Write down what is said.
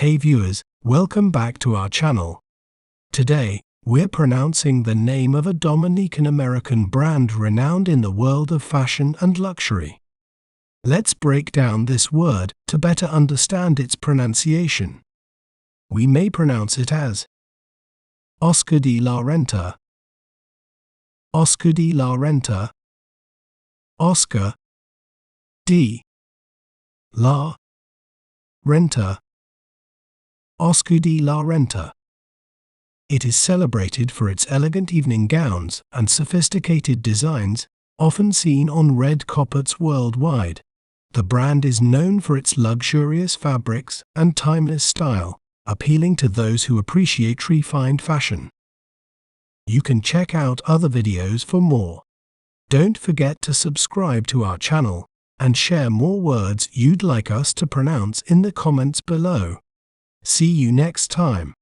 Hey viewers, welcome back to our channel. Today, we're pronouncing the name of a Dominican-American brand renowned in the world of fashion and luxury. Let's break down this word to better understand its pronunciation. We may pronounce it as Oscar de la Renta, Oscar de la Renta, Oscar de la Renta, Oscar de la Renta. It is celebrated for its elegant evening gowns and sophisticated designs, often seen on red carpets worldwide. The brand is known for its luxurious fabrics and timeless style, appealing to those who appreciate refined fashion. You can check out other videos for more. Don't forget to subscribe to our channel and share more words you'd like us to pronounce in the comments below. See you next time.